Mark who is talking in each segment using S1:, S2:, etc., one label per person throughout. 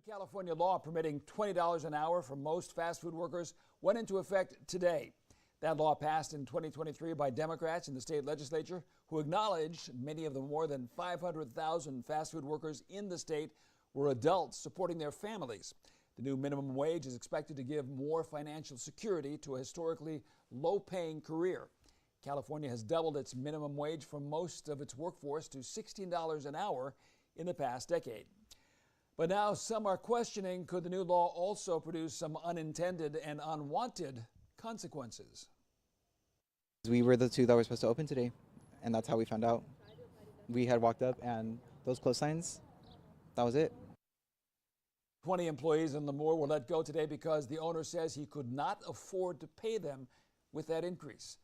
S1: California law permitting $20 an hour for most fast food workers went into effect today. That law passed in 2023 by Democrats in the state legislature, who acknowledged many of the more than 500,000 fast food workers in the state were adults supporting their families. The new minimum wage is expected to give more financial security to a historically low-paying career. California has doubled its minimum wage for most of its workforce to $16 an hour in the past decade. But now some are questioning, could the new law also produce some unintended and unwanted consequences?
S2: We were the two that were supposed to open today, and that's how we found out. We had walked up and those close signs, that was it.
S1: 20 employees in Lemoore were let go today because the owner says he could not afford to pay them with that increase.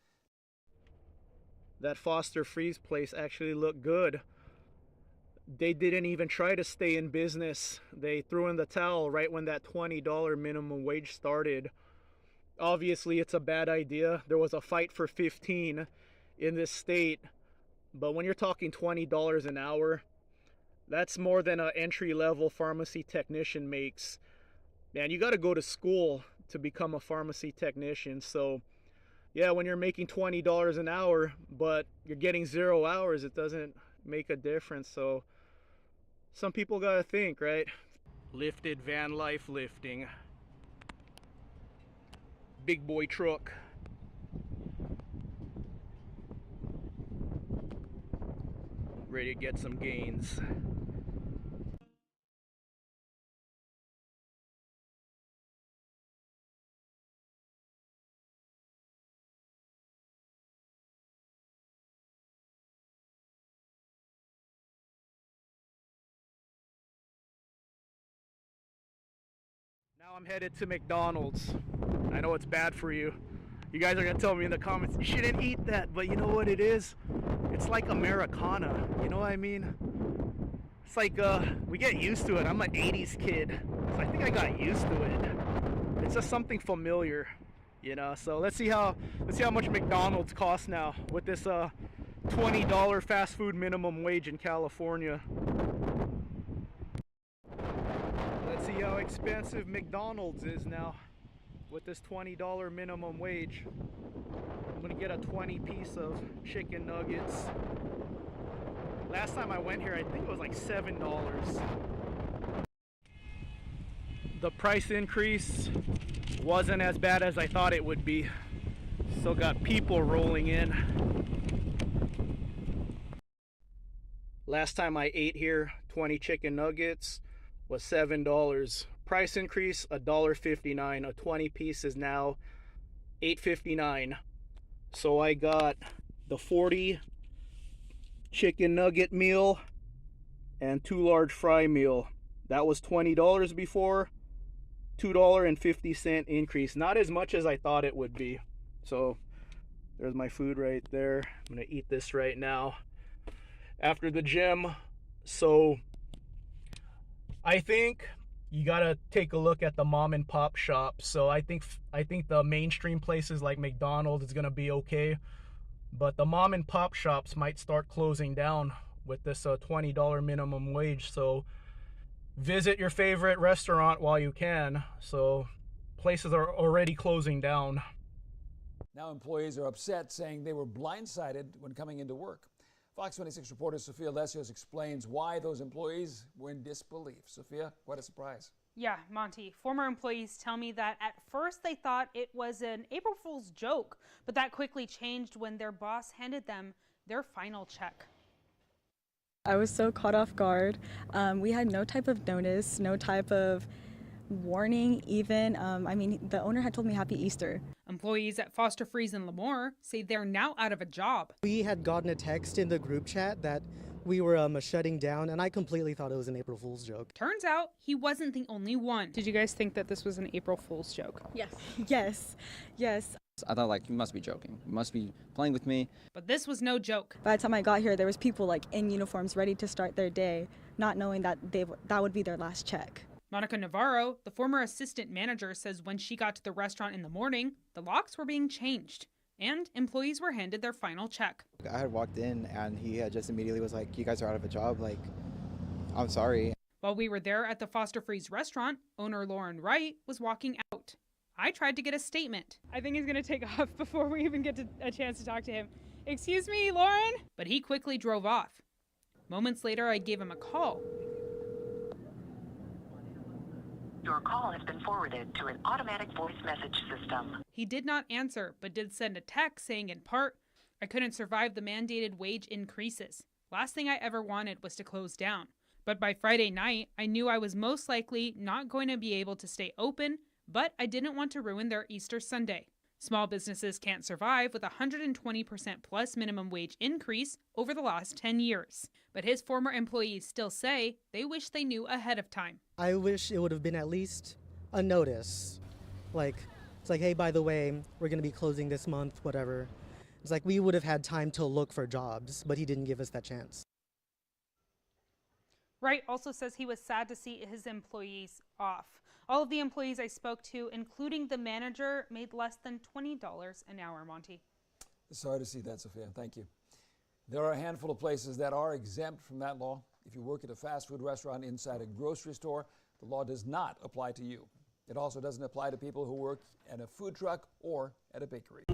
S3: That Foster Freeze place actually looked good. They didn't even try to stay in business. They threw in the towel right when that $20 minimum wage started. Obviously, it's a bad idea. There was a fight for 15 in this state. But when you're talking $20 an hour, that's more than an entry-level pharmacy technician makes. Man, you got to go to school to become a pharmacy technician. So, yeah, when you're making $20 an hour, but you're getting 0 hours, it doesn't make a difference. So some people gotta think, right? Lifted van life lifting. Big boy truck. Ready to get some gains. Now I'm headed to McDonald's. I know it's bad for you. You guys are gonna tell me in the comments, you shouldn't eat that, but you know what it is? It's like Americana, you know what I mean? It's like, we get used to it. I'm an 80s kid, so I think I got used to it. It's just something familiar, you know? So let's see how much McDonald's costs now with this $20 fast food minimum wage in California. Let's see how expensive McDonald's is now with this $20 minimum wage. I'm gonna get a 20 piece of chicken nuggets. Last time I went here, I think it was like $7. The price increase wasn't as bad as I thought it would be. Still got people rolling in. Last time I ate here, 20 chicken nuggets was $7. Price increase $1.59. A 20 piece is now $8.59. So I got the 40 chicken nugget meal and 2 large fry meal. That was $20 before. $2.50 increase. Not as much as I thought it would be. So there's my food right there. I'm gonna eat this right now after the gym. So I think you gotta take a look at the mom and pop shops. So I think the mainstream places like McDonald's is gonna be okay, but the mom and pop shops might start closing down with this $20 minimum wage. So visit your favorite restaurant while you can. So places are already closing down.
S1: Now employees are upset, saying they were blindsided when coming into work. Fox 26 reporter Sophia Lesios explains why those employees were in disbelief. Sophia, what a surprise.
S4: Yeah, Monty, former employees tell me that at first they thought it was an April Fool's joke, but that quickly changed when their boss handed them their final check.
S5: I was so caught off guard. We had no type of notice, no type of warning even. I mean, the owner had told me Happy Easter.
S4: Employees at Foster Freeze in Lemoore say they're now out of a job.
S6: We had gotten a text in the group chat that we were shutting down, and I completely thought it was an April Fool's joke.
S4: Turns out he wasn't the only one. Did you guys think that this was an April Fool's joke?
S5: Yes. Yes.
S2: I thought, like, you must be joking. You must be playing with me.
S4: But this was no joke.
S5: By the time I got here, there was people like in uniforms ready to start their day, not knowing that that would be their last check.
S4: Monica Navarro, the former assistant manager, says when she got to the restaurant in the morning, the locks were being changed and employees were handed their final check.
S2: I had walked in and he had just immediately was like, you guys are out of a job. Like, I'm sorry.
S4: While we were there at the Foster Freeze restaurant, owner Lauren Wright was walking out. I tried to get a statement. I think he's going to take off before we even get a chance to talk to him. Excuse me, Lauren? But he quickly drove off. Moments later, I gave him a call.
S7: Your call has been forwarded to an automatic voice message system.
S4: He did not answer, but did send a text saying in part, I couldn't survive the mandated wage increases. Last thing I ever wanted was to close down. But by Friday night, I knew I was most likely not going to be able to stay open, but I didn't want to ruin their Easter Sunday. Small businesses can't survive with a 120% plus minimum wage increase over the last 10 years. But his former employees still say they wish they knew ahead of time.
S6: I wish it would have been at least a notice. It's like, hey, by the way, we're going to be closing this month, whatever. It's like we would have had time to look for jobs, but he didn't give us that chance.
S4: Wright also says he was sad to see his employees off. All of the employees I spoke to, including the manager, made less than $20 an hour, Monty.
S1: Sorry to see that, Sophia. Thank you. There are a handful of places that are exempt from that law. If you work at a fast food restaurant inside a grocery store, the law does not apply to you. It also doesn't apply to people who work at a food truck or at a bakery.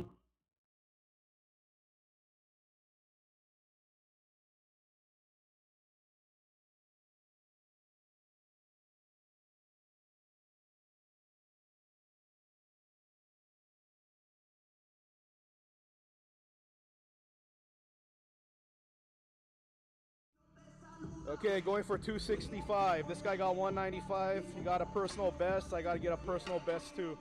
S3: Okay, going for 265. This guy got 195. He got a personal best. I got to get a personal best too.